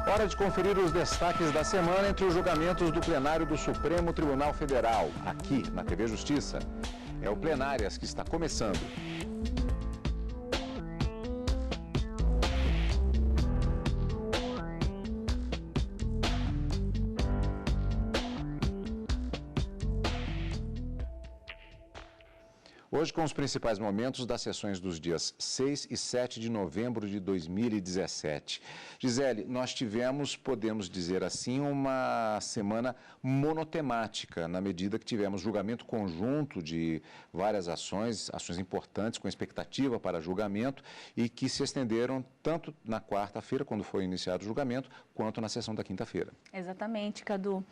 Hora de conferir os destaques da semana entre os julgamentos do plenário do Supremo Tribunal Federal, aqui na TV Justiça. É o Plenárias que está começando. Hoje com os principais momentos das sessões dos dias 6 e 7 de novembro de 2017. Gisele, nós tivemos, podemos dizer assim, uma semana monotemática, na medida que tivemos julgamento conjunto de várias ações importantes com expectativa para julgamento e que se estenderam tanto na quarta-feira, quando foi iniciado o julgamento, quanto na sessão da quinta-feira. Exatamente, Cadu.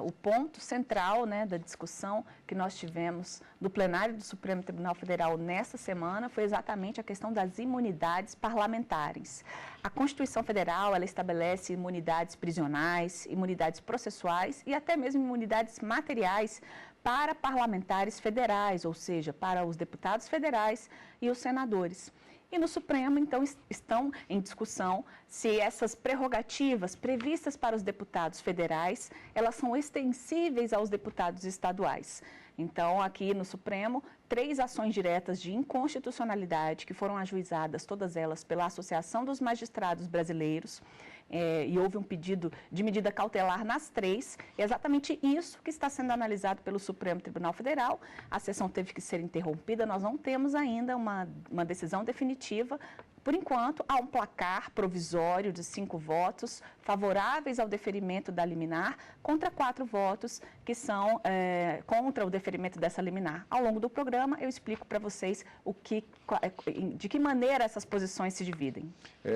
O ponto central, da discussão que nós tivemos do plenário do Supremo Tribunal Federal nesta semana foi exatamente a questão das imunidades parlamentares. A Constituição Federal, ela estabelece imunidades prisionais, imunidades processuais e até mesmo imunidades materiais para parlamentares federais, ou seja, para os deputados federais e os senadores. E no Supremo, então, estão em discussão se essas prerrogativas previstas para os deputados federais, elas são extensíveis aos deputados estaduais. Então, aqui no Supremo, 3 ações diretas de inconstitucionalidade que foram ajuizadas, todas elas pela Associação dos Magistrados Brasileiros, e houve um pedido de medida cautelar nas 3, é exatamente isso que está sendo analisado pelo Supremo Tribunal Federal. A sessão teve que ser interrompida, nós não temos ainda uma decisão definitiva. Por enquanto, há um placar provisório de 5 votos favoráveis ao deferimento da liminar contra 4 votos que são contra o deferimento dessa liminar. Ao longo do programa, eu explico para vocês de que maneira essas posições se dividem.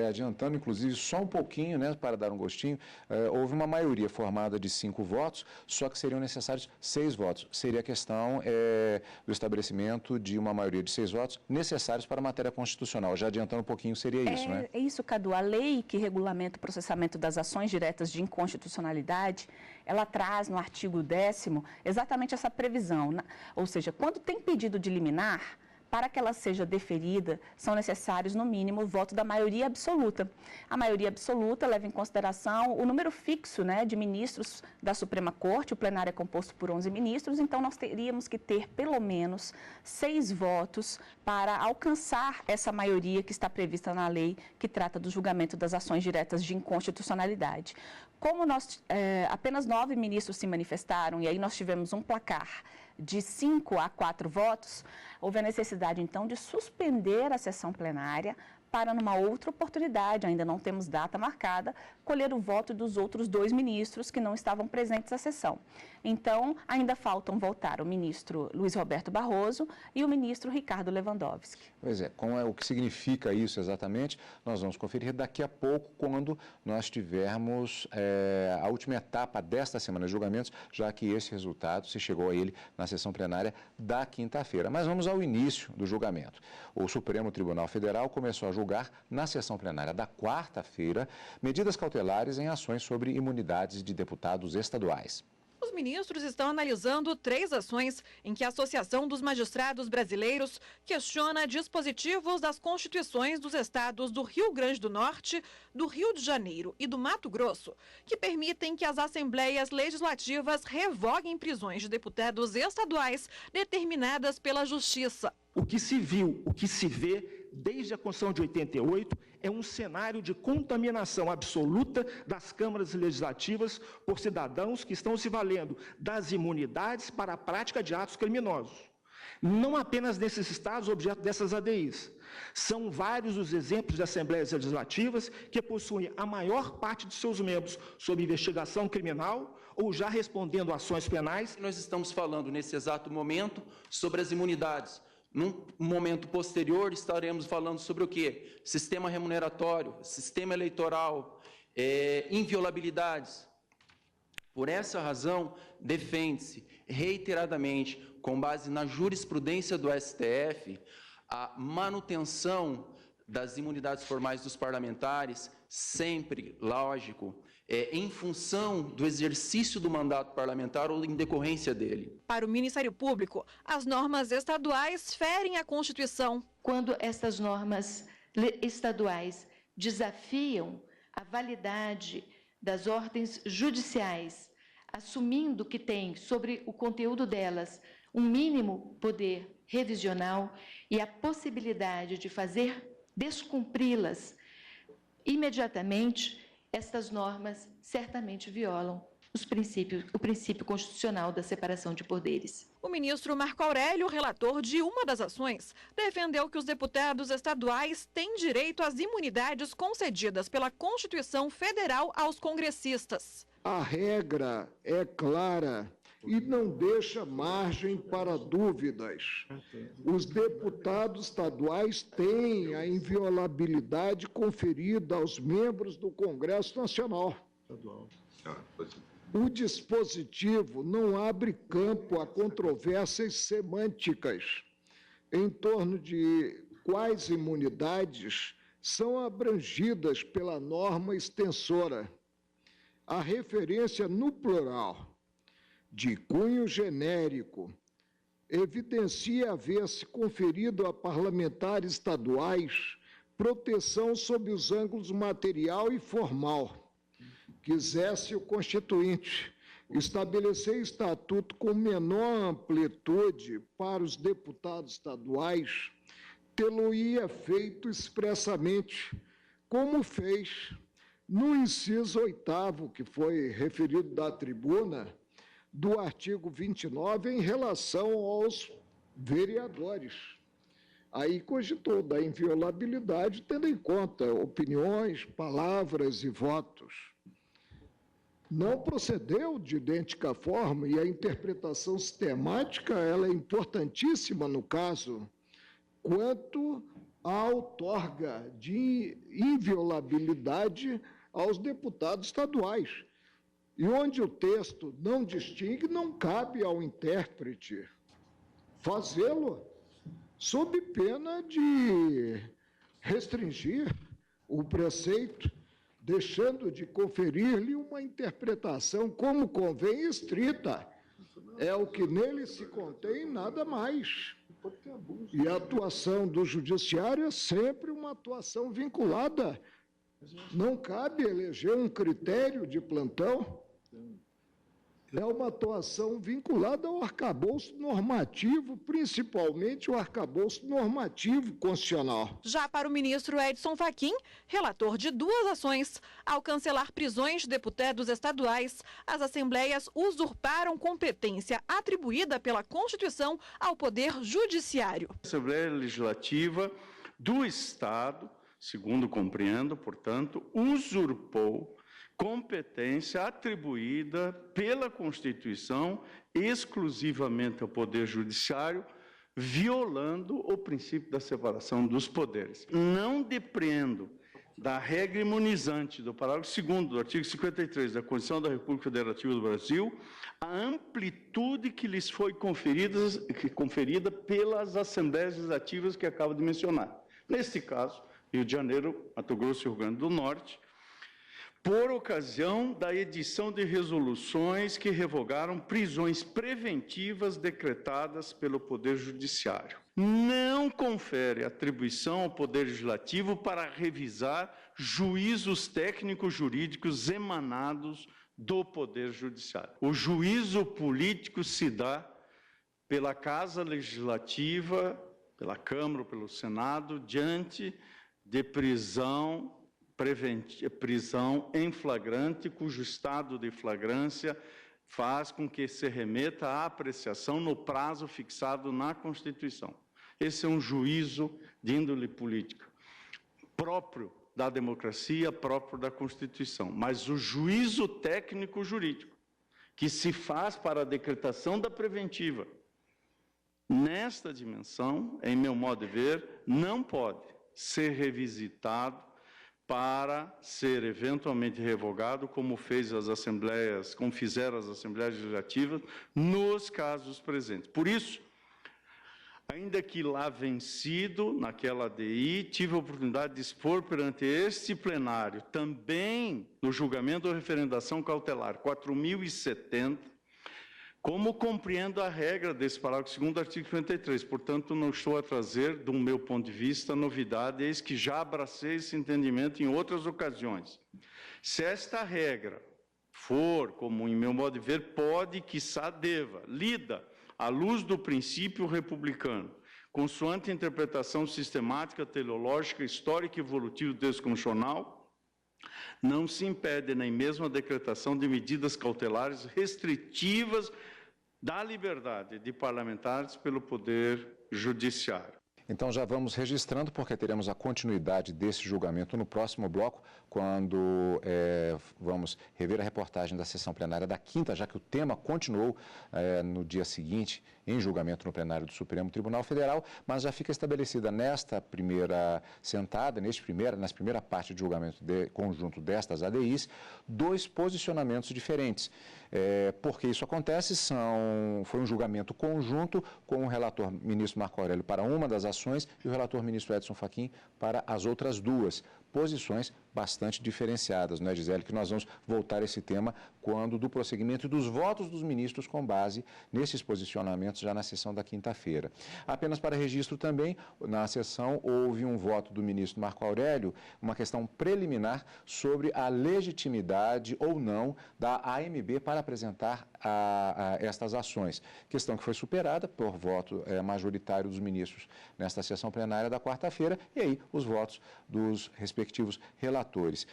Adiantando, inclusive, só um pouquinho, para dar um gostinho, houve uma maioria formada de 5 votos, só que seriam necessários 6 votos. Seria a questão do estabelecimento de uma maioria de 6 votos necessários para a matéria constitucional. Já adiantando um pouquinho, seria isso, né? É isso, Cadu. A lei que regulamenta o processamento das ações diretas de inconstitucionalidade, ela traz no artigo 10º exatamente essa previsão, ou seja, quando tem pedido de liminar, para que ela seja deferida, são necessários, no mínimo, o voto da maioria absoluta. A maioria absoluta leva em consideração o número fixo, de ministros da Suprema Corte. O plenário é composto por 11 ministros, então nós teríamos que ter, pelo menos, 6 votos para alcançar essa maioria que está prevista na lei que trata do julgamento das ações diretas de inconstitucionalidade. Como apenas 9 ministros se manifestaram, e aí nós tivemos um placar de 5 a 4 votos, houve a necessidade, então, de suspender a sessão plenária para, numa outra oportunidade, ainda não temos data marcada, colher o voto dos outros 2 ministros que não estavam presentes à sessão. Então, ainda faltam votar o ministro Luiz Roberto Barroso e o ministro Ricardo Lewandowski. Pois é, o que significa isso exatamente, nós vamos conferir daqui a pouco, quando nós tivermos a última etapa desta semana de julgamentos, já que esse resultado se chegou a ele na sessão plenária da quinta-feira. Mas vamos ao início do julgamento. O Supremo Tribunal Federal começou a julgar, na sessão plenária da quarta-feira, medidas cautelares em ações sobre imunidades de deputados estaduais. Os ministros estão analisando 3 ações em que a Associação dos Magistrados Brasileiros questiona dispositivos das constituições dos estados do Rio Grande do Norte, do Rio de Janeiro e do Mato Grosso, que permitem que as assembleias legislativas revoguem prisões de deputados estaduais determinadas pela Justiça. O que se viu, o que se vê desde a Constituição de 88 é um cenário de contaminação absoluta das câmaras legislativas por cidadãos que estão se valendo das imunidades para a prática de atos criminosos. Não apenas nesses estados objeto dessas ADIs. São vários os exemplos de assembleias legislativas que possuem a maior parte de seus membros sob investigação criminal ou já respondendo a ações penais. Nós estamos falando nesse exato momento sobre as imunidades. Num momento posterior, estaremos falando sobre o quê? Sistema remuneratório, sistema eleitoral, inviolabilidades. Por essa razão, defende-se reiteradamente, com base na jurisprudência do STF, a manutenção das imunidades formais dos parlamentares, sempre, lógico, em função do exercício do mandato parlamentar ou em decorrência dele. Para o Ministério Público, as normas estaduais ferem a Constituição. Quando essas normas estaduais desafiam a validade das ordens judiciais, assumindo que tem sobre o conteúdo delas um mínimo poder revisional e a possibilidade de fazer descumpri-las imediatamente, estas normas certamente violam o princípio constitucional da separação de poderes. O ministro Marco Aurélio, relator de uma das ações, defendeu que os deputados estaduais têm direito às imunidades concedidas pela Constituição Federal aos congressistas. A regra é clara e não deixa margem para dúvidas. Os deputados estaduais têm a inviolabilidade conferida aos membros do Congresso Nacional. O dispositivo não abre campo a controvérsias semânticas em torno de quais imunidades são abrangidas pela norma extensora. A referência no plural, de cunho genérico, evidencia haver-se conferido a parlamentares estaduais proteção sob os ângulos material e formal. Quisesse o Constituinte estabelecer estatuto com menor amplitude para os deputados estaduais, tê-lo-ia feito expressamente, como fez no inciso 8º, que foi referido da tribuna, do artigo 29, em relação aos vereadores. Aí cogitou da inviolabilidade, tendo em conta opiniões, palavras e votos. Não procedeu de idêntica forma, e a interpretação sistemática ela é importantíssima no caso, quanto à outorga de inviolabilidade aos deputados estaduais. E onde o texto não distingue, não cabe ao intérprete fazê-lo sob pena de restringir o preceito, deixando de conferir-lhe uma interpretação como convém estrita. É o que nele se contém, nada mais. E a atuação do judiciário é sempre uma atuação vinculada. Não cabe eleger um critério de plantão. É uma atuação vinculada ao arcabouço normativo, principalmente o arcabouço normativo constitucional. Já para o ministro Edson Fachin, relator de duas ações, ao cancelar prisões de deputados estaduais, as assembleias usurparam competência atribuída pela Constituição ao Poder Judiciário. A Assembleia Legislativa do Estado, segundo compreendo, portanto, usurpou competência atribuída pela Constituição exclusivamente ao Poder Judiciário, violando o princípio da separação dos poderes. Não depreendo da regra imunizante do parágrafo 2º do artigo 53 da Constituição da República Federativa do Brasil a amplitude que lhes foi conferida pelas Assembleias Legislativas que acabo de mencionar. Neste caso, Rio de Janeiro, Mato Grosso e Rio Grande do Norte, por ocasião da edição de resoluções que revogaram prisões preventivas decretadas pelo Poder Judiciário. Não confere atribuição ao Poder Legislativo para revisar juízos técnicos jurídicos emanados do Poder Judiciário. O juízo político se dá pela Casa Legislativa, pela Câmara ou pelo Senado, diante de prisão em flagrante, cujo estado de flagrância faz com que se remeta à apreciação no prazo fixado na Constituição. Esse é um juízo de índole política, próprio da democracia, próprio da Constituição. Mas o juízo técnico-jurídico, que se faz para a decretação da preventiva, nesta dimensão, em meu modo de ver, não pode ser revisitado para ser eventualmente revogado, como fizeram as Assembleias Legislativas nos casos presentes. Por isso, ainda que lá vencido naquela ADI, tive a oportunidade de expor perante este plenário, também no julgamento da referendação cautelar 4070, como compreendo a regra desse parágrafo 2º do artigo 53, portanto, não estou a trazer, do meu ponto de vista, novidade, eis que já abracei esse entendimento em outras ocasiões. Se esta regra for, como em meu modo de ver, pode, quiçá deva, lida à luz do princípio republicano, consoante a interpretação sistemática, teleológica, histórica e evolutiva desconstitucional, não se impede nem mesmo a decretação de medidas cautelares restritivas da liberdade de parlamentares pelo Poder Judiciário. Então já vamos registrando, porque teremos a continuidade desse julgamento no próximo bloco, quando vamos rever a reportagem da sessão plenária da quinta, já que o tema continuou no dia seguinte, em julgamento no plenário do Supremo Tribunal Federal, mas já fica estabelecida nesta primeira sentada, nessa primeira parte de julgamento conjunto destas ADIs, dois posicionamentos diferentes. Por que isso acontece? Foi um julgamento conjunto com o relator ministro Marco Aurélio para uma das ações e o relator ministro Edson Fachin para as outras duas. Posições bastante diferenciadas, não é, Gisele? Que nós vamos voltar a esse tema quando do prosseguimento e dos votos dos ministros com base nesses posicionamentos já na sessão da quinta-feira. Apenas para registro também, na sessão houve um voto do ministro Marco Aurélio, uma questão preliminar sobre a legitimidade ou não da AMB para apresentar estas ações. Questão que foi superada por voto majoritário dos ministros nesta sessão plenária da quarta-feira e aí os votos dos respectivos relatores.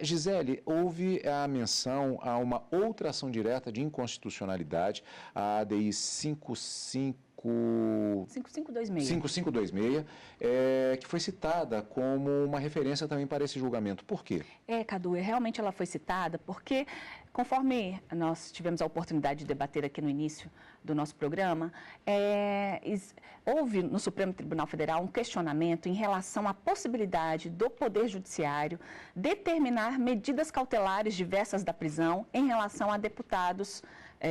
Gisele, houve a menção a uma outra ação direta de inconstitucionalidade, a ADI 5526, que foi citada como uma referência também para esse julgamento. Por quê? Cadu, realmente ela foi citada porque, conforme nós tivemos a oportunidade de debater aqui no início do nosso programa, houve no Supremo Tribunal Federal um questionamento em relação à possibilidade do Poder Judiciário determinar medidas cautelares diversas da prisão em relação a deputados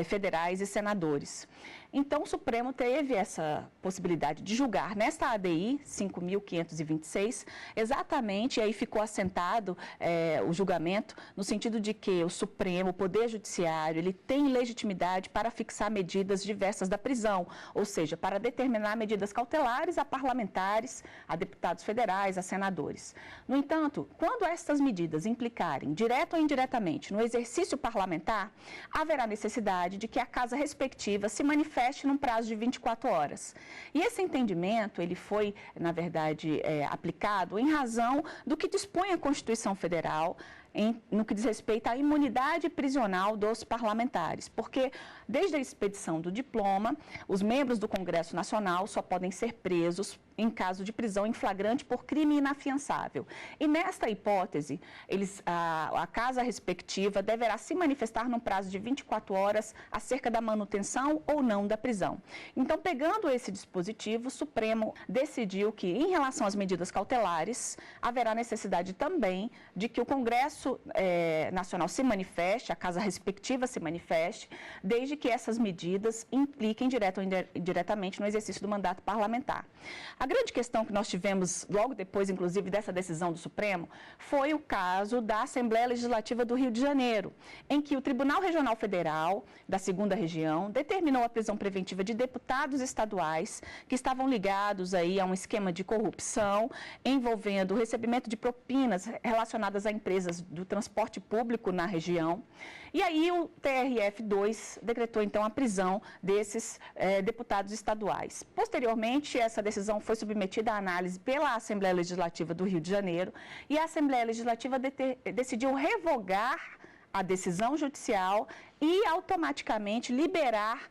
federais e senadores. Então, o Supremo teve essa possibilidade de julgar nesta ADI 5.526, exatamente, e aí ficou assentado o julgamento no sentido de que o Supremo, o Poder Judiciário, ele tem legitimidade para fixar medidas diversas da prisão, ou seja, para determinar medidas cautelares a parlamentares, a deputados federais, a senadores. No entanto, quando estas medidas implicarem, direto ou indiretamente, no exercício parlamentar, haverá necessidade de que a casa respectiva se manifeste num prazo de 24 horas. E esse entendimento, ele foi, na verdade, aplicado em razão do que dispõe a Constituição Federal no que diz respeito à imunidade prisional dos parlamentares, porque desde a expedição do diploma, os membros do Congresso Nacional só podem ser presos em caso de prisão em flagrante por crime inafiançável. E nesta hipótese, a casa respectiva deverá se manifestar num prazo de 24 horas acerca da manutenção ou não da prisão. Então, pegando esse dispositivo, o Supremo decidiu que, em relação às medidas cautelares, haverá necessidade também de que o Congresso Nacional se manifeste, a casa respectiva se manifeste, desde que essas medidas impliquem direto ou indiretamente no exercício do mandato parlamentar. A grande questão que nós tivemos logo depois, inclusive, dessa decisão do Supremo, foi o caso da Assembleia Legislativa do Rio de Janeiro, em que o Tribunal Regional Federal da 2ª Região determinou a prisão preventiva de deputados estaduais que estavam ligados aí a um esquema de corrupção envolvendo o recebimento de propinas relacionadas a empresas do transporte público na região. E aí o TRF2 decretou, então, a prisão desses deputados estaduais. Posteriormente, essa decisão foi submetida à análise pela Assembleia Legislativa do Rio de Janeiro e a Assembleia Legislativa decidiu revogar a decisão judicial e automaticamente liberar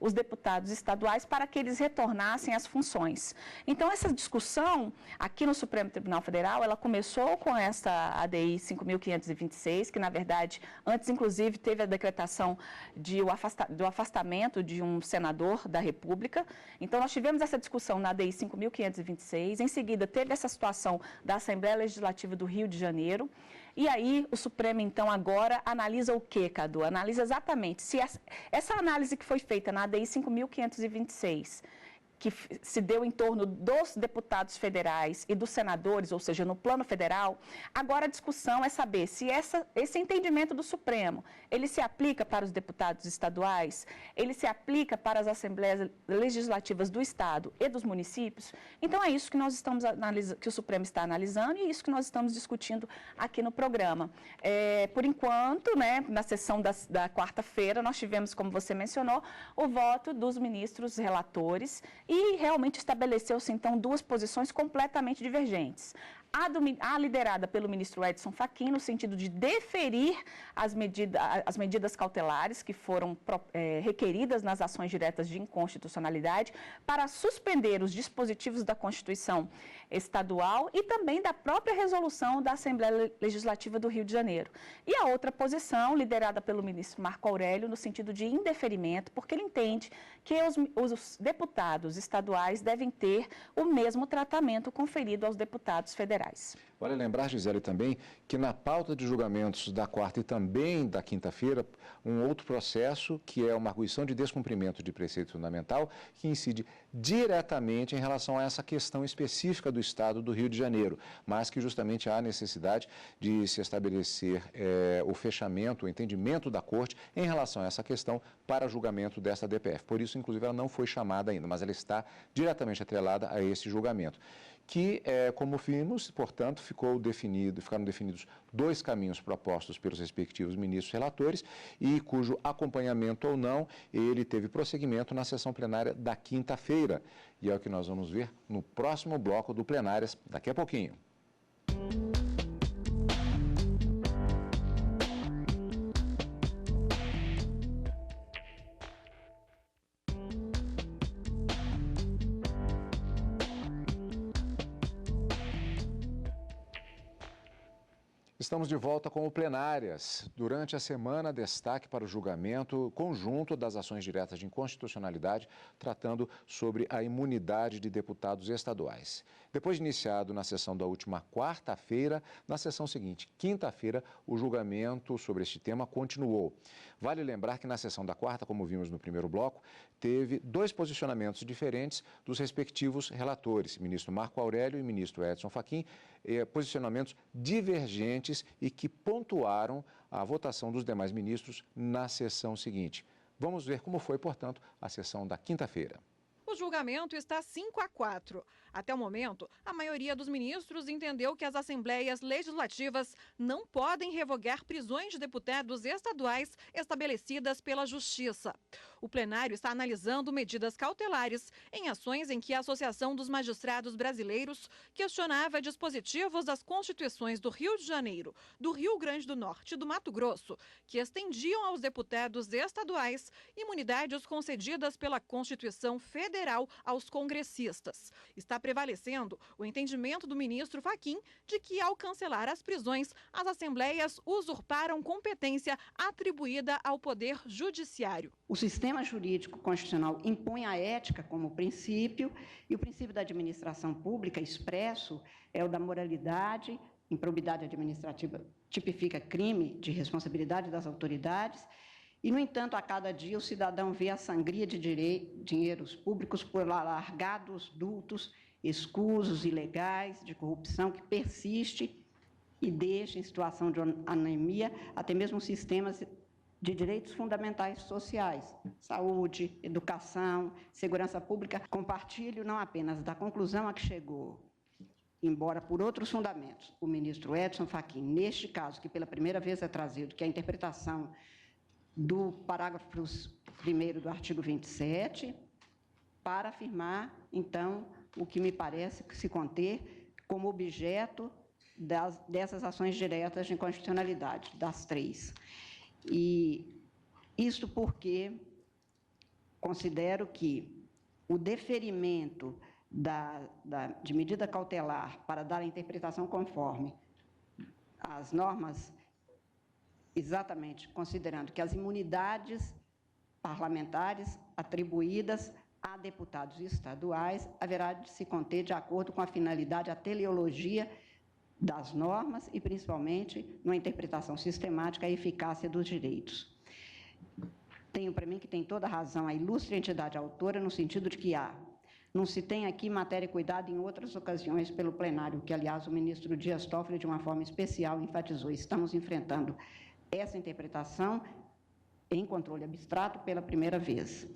os deputados estaduais para que eles retornassem às funções. Então, essa discussão aqui no Supremo Tribunal Federal, ela começou com essa ADI 5.526, que, na verdade, antes, inclusive, teve a decretação do afastamento de um senador da República. Então, nós tivemos essa discussão na ADI 5.526, em seguida, teve essa situação da Assembleia Legislativa do Rio de Janeiro. E aí, o Supremo, então, agora analisa o quê, Cadu? Analisa exatamente se essa análise que foi feita na ADI 5.526, que se deu em torno dos deputados federais e dos senadores, ou seja, no plano federal, agora a discussão é saber se esse entendimento do Supremo, ele se aplica para os deputados estaduais, ele se aplica para as assembleias legislativas do Estado e dos municípios. Então, é isso que nós estamos analisando, que o Supremo está analisando, e isso que nós estamos discutindo aqui no programa. Por enquanto, né, na sessão da quarta-feira, nós tivemos, como você mencionou, o voto dos ministros relatores e realmente estabeleceu-se, então, duas posições completamente divergentes. A liderada pelo ministro Edson Fachin, no sentido de deferir as medidas cautelares que foram requeridas nas ações diretas de inconstitucionalidade para suspender os dispositivos da Constituição Estadual e também da própria resolução da Assembleia Legislativa do Rio de Janeiro. E a outra posição, liderada pelo ministro Marco Aurélio, no sentido de indeferimento, porque ele entende que os deputados estaduais devem ter o mesmo tratamento conferido aos deputados federais. Vale lembrar, Gisele, também que na pauta de julgamentos da quarta e também da quinta-feira, um outro processo, que é uma arguição de descumprimento de preceito fundamental, que incide diretamente em relação a essa questão específica do Estado do Rio de Janeiro, mas que justamente há necessidade de se estabelecer o fechamento, o entendimento da Corte em relação a essa questão para julgamento desta DPF. Por isso, inclusive, ela não foi chamada ainda, mas ela está diretamente atrelada a esse julgamento. Que, como vimos, portanto, ficaram definidos dois caminhos propostos pelos respectivos ministros relatores e cujo acompanhamento ou não, ele teve prosseguimento na sessão plenária da quinta-feira. E é o que nós vamos ver no próximo bloco do Plenárias, daqui a pouquinho. Estamos de volta com o Plenárias. Durante a semana, destaque para o julgamento conjunto das ações diretas de inconstitucionalidade, tratando sobre a imunidade de deputados estaduais. Depois de iniciado na sessão da última quarta-feira, na sessão seguinte, quinta-feira, o julgamento sobre este tema continuou. Vale lembrar que na sessão da quarta, como vimos no primeiro bloco, teve dois posicionamentos diferentes dos respectivos relatores, ministro Marco Aurélio e ministro Edson Fachin, posicionamentos divergentes e que pontuaram a votação dos demais ministros na sessão seguinte. Vamos ver como foi, portanto, a sessão da quinta-feira. O julgamento está 5-4. Até o momento, a maioria dos ministros entendeu que as assembleias legislativas não podem revogar prisões de deputados estaduais estabelecidas pela Justiça. O plenário está analisando medidas cautelares em ações em que a Associação dos Magistrados Brasileiros questionava dispositivos das Constituições do Rio de Janeiro, do Rio Grande do Norte e do Mato Grosso, que estendiam aos deputados estaduais imunidades concedidas pela Constituição Federal aos congressistas. Está prevalecendo o entendimento do ministro Fachin de que, ao cancelar as prisões, as assembleias usurparam competência atribuída ao Poder Judiciário. O sistema jurídico constitucional impõe a ética como princípio e o princípio da administração pública expresso é o da moralidade. Improbidade administrativa tipifica crime de responsabilidade das autoridades. E, no entanto, a cada dia o cidadão vê a sangria de dinheiros públicos por alargados dutos, escusos, ilegais, de corrupção que persiste e deixa em situação de anemia até mesmo sistemas de direitos fundamentais sociais, saúde, educação, segurança pública. Compartilho não apenas da conclusão a que chegou, embora por outros fundamentos, o ministro Edson Fachin, neste caso, que pela primeira vez é trazido, que é a interpretação do parágrafo 1º do artigo 27, para afirmar, então, o que me parece se conter como objeto dessas ações diretas de inconstitucionalidade, das três. E isto porque considero que o deferimento de medida cautelar para dar a interpretação conforme as normas, exatamente considerando que as imunidades parlamentares atribuídas a deputados estaduais haverá de se conter de acordo com a finalidade, a teleologia das normas e, principalmente, numa interpretação sistemática, a eficácia dos direitos. Tenho para mim que tem toda a razão a ilustre entidade autora no sentido de que há Não se tem aqui matéria cuidada em outras ocasiões pelo plenário, que, aliás, o ministro Dias Toffoli, de uma forma especial, enfatizou. Estamos enfrentando essa interpretação em controle abstrato pela primeira vez.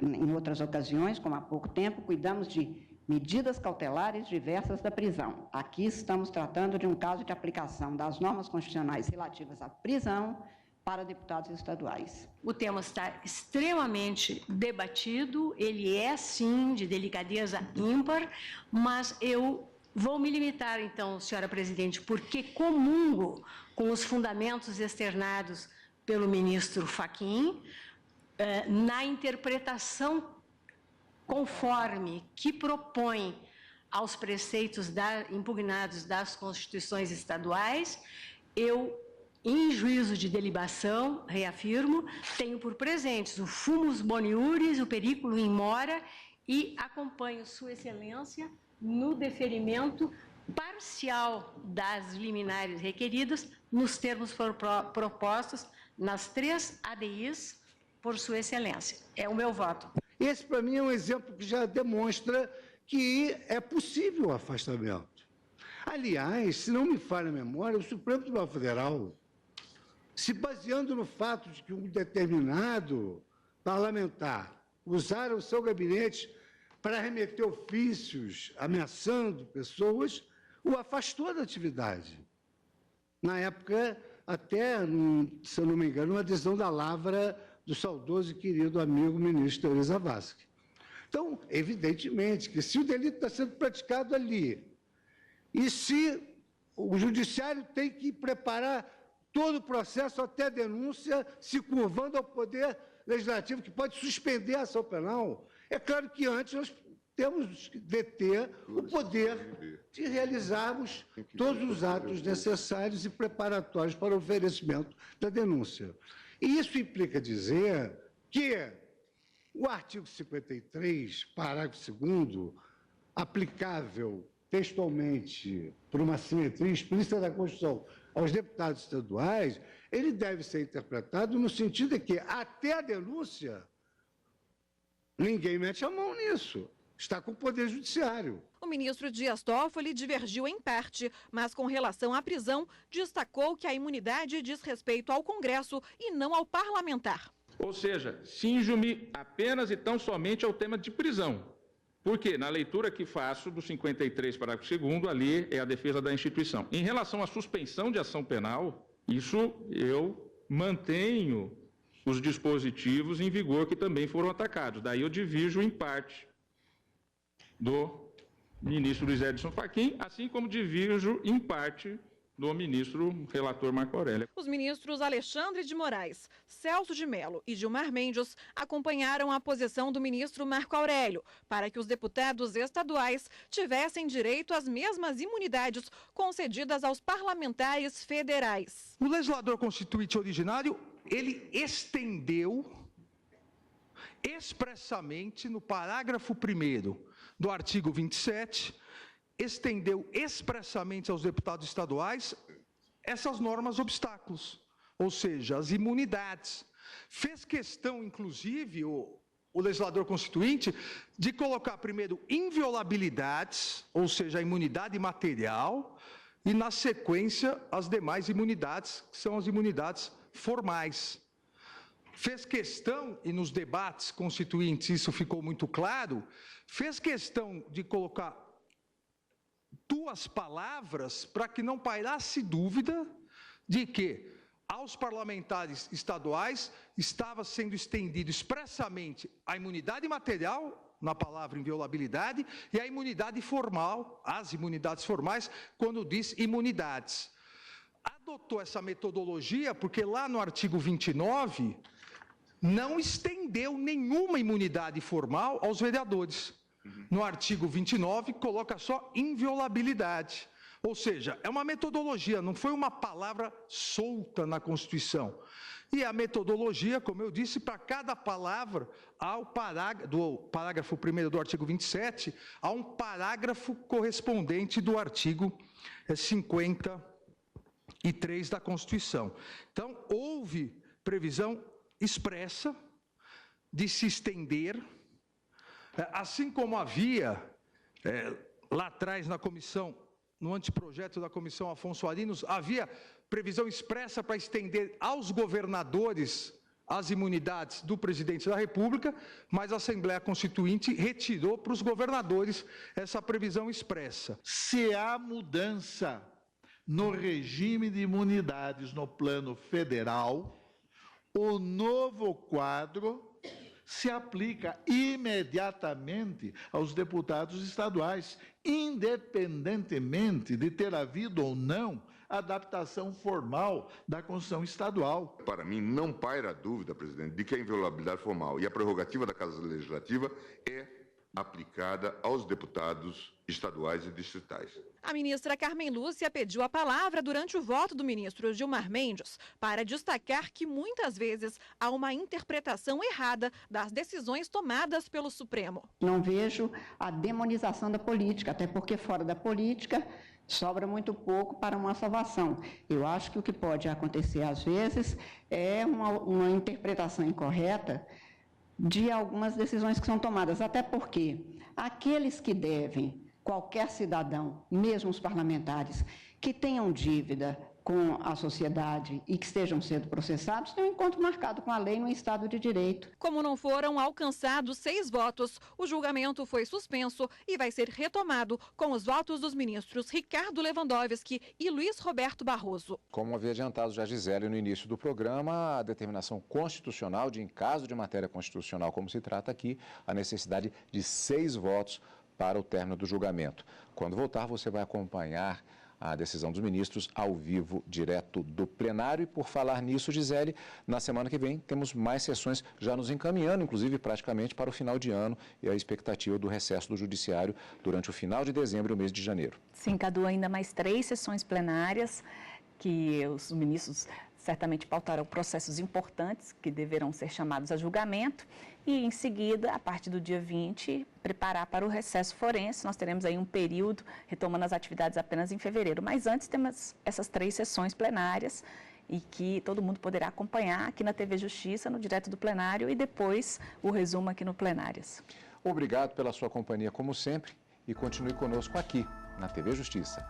Em outras ocasiões, como há pouco tempo, cuidamos de medidas cautelares diversas da prisão. Aqui estamos tratando de um caso de aplicação das normas constitucionais relativas à prisão para deputados estaduais. O tema está extremamente debatido, ele é, sim, de delicadeza ímpar, mas eu vou me limitar, então, senhora presidente, porque comungo com os fundamentos externados pelo ministro Fachin, na interpretação conforme que propõe aos preceitos impugnados das constituições estaduais, eu, em juízo de delibação, reafirmo, tenho por presentes o fumus boniuris, o periculo in mora, e acompanho Sua Excelência no deferimento parcial das liminares requeridas, nos termos propostos nas 3 ADIs por Sua Excelência. É o meu voto. Esse, para mim, é um exemplo que já demonstra que é possível o afastamento. Aliás, se não me falha a memória, o Supremo Tribunal Federal, se baseando no fato de que um determinado parlamentar usara o seu gabinete para remeter ofícios ameaçando pessoas, o afastou da atividade. Na época, até, se eu não me engano, uma decisão da Lavra do saudoso e querido amigo ministro Euri Zavascki. Então, evidentemente que se o delito está sendo praticado ali, e se o judiciário tem que preparar todo o processo até a denúncia, se curvando ao poder legislativo, que pode suspender a ação penal, é claro que antes nós temos que deter o poder de realizarmos todos os atos necessários e preparatórios para o oferecimento da denúncia. E isso implica dizer que o artigo 53, parágrafo 2º, aplicável textualmente por uma simetria explícita da Constituição aos deputados estaduais, ele deve ser interpretado no sentido de que, até a denúncia, ninguém mete a mão nisso. Está com o Poder Judiciário. O ministro Dias Toffoli divergiu em parte, mas com relação à prisão, destacou que a imunidade diz respeito ao Congresso e não ao parlamentar. Ou seja, cinjo-me apenas e tão somente ao tema de prisão. Porque, na leitura que faço do 53, parágrafo 2º, ali é a defesa da instituição. Em relação à suspensão de ação penal, isso eu mantenho os dispositivos em vigor que também foram atacados. Daí eu divirjo em parte do ministro Luiz Edson Fachin, assim como divirjo em parte do ministro relator Marco Aurélio. Os ministros Alexandre de Moraes, Celso de Mello e Gilmar Mendes acompanharam a posição do ministro Marco Aurélio para que os deputados estaduais tivessem direito às mesmas imunidades concedidas aos parlamentares federais. O legislador constituinte originário, ele estendeu expressamente no parágrafo 1º do artigo 27, estendeu expressamente aos deputados estaduais essas normas obstáculos, ou seja, as imunidades. Fez questão, inclusive, o legislador constituinte, de colocar primeiro inviolabilidades, ou seja, a imunidade material, e, na sequência, as demais imunidades, que são as imunidades formais. Fez questão, e nos debates constituintes isso ficou muito claro, fez questão de colocar 2 palavras para que não pairasse dúvida de que aos parlamentares estaduais estava sendo estendido expressamente a imunidade material, na palavra inviolabilidade, e a imunidade formal, as imunidades formais, quando diz imunidades. Adotou essa metodologia porque lá no artigo 29 não estendeu nenhuma imunidade formal aos vereadores. No artigo 29, coloca só inviolabilidade. Ou seja, é uma metodologia, não foi uma palavra solta na Constituição. E a metodologia, como eu disse, para cada palavra, do parágrafo 1º do artigo 27, há um parágrafo correspondente do artigo 53 da Constituição. Então, houve previsão expressa de se estender Assim como havia lá atrás na comissão, no anteprojeto da comissão Afonso Arinos, havia previsão expressa para estender aos governadores as imunidades do presidente da República, mas a Assembleia Constituinte retirou para os governadores essa previsão expressa. Se há mudança no regime de imunidades no plano federal, o novo quadro se aplica imediatamente aos deputados estaduais, independentemente de ter havido ou não adaptação formal da Constituição Estadual. Para mim, não paira a dúvida, presidente, de que a inviolabilidade formal e a prerrogativa da Casa Legislativa é aplicada aos deputados estaduais e distritais. A ministra Carmen Lúcia pediu a palavra durante o voto do ministro Gilmar Mendes para destacar que muitas vezes há uma interpretação errada das decisões tomadas pelo Supremo. Não vejo a demonização da política, até porque fora da política sobra muito pouco para uma salvação. Eu acho que o que pode acontecer às vezes é uma interpretação incorreta de algumas decisões que são tomadas, até porque aqueles que devem, qualquer cidadão, mesmo os parlamentares, que tenham dívida com a sociedade e que estejam sendo processados, têm um encontro marcado com a lei no Estado de Direito. Como não foram alcançados 6 votos, o julgamento foi suspenso e vai ser retomado com os votos dos ministros Ricardo Lewandowski e Luiz Roberto Barroso. Como havia adiantado já Gisele no início do programa, a determinação constitucional de, em caso de matéria constitucional, como se trata aqui, a necessidade de 6 votos para o término do julgamento. Quando voltar, você vai acompanhar a decisão dos ministros ao vivo, direto do plenário. E por falar nisso, Gisele, na semana que vem temos mais sessões já nos encaminhando, inclusive praticamente para o final de ano e a expectativa do recesso do Judiciário durante o final de dezembro e o mês de janeiro. Sim, Cadu, ainda mais 3 sessões plenárias que os ministros certamente pautarão processos importantes que deverão ser chamados a julgamento e, em seguida, a partir do dia 20, preparar para o recesso forense. Nós teremos aí um período retomando as atividades apenas em fevereiro. Mas antes temos essas 3 sessões plenárias e que todo mundo poderá acompanhar aqui na TV Justiça, no direto do plenário, e depois o resumo aqui no Plenárias. Obrigado pela sua companhia, como sempre, e continue conosco aqui na TV Justiça.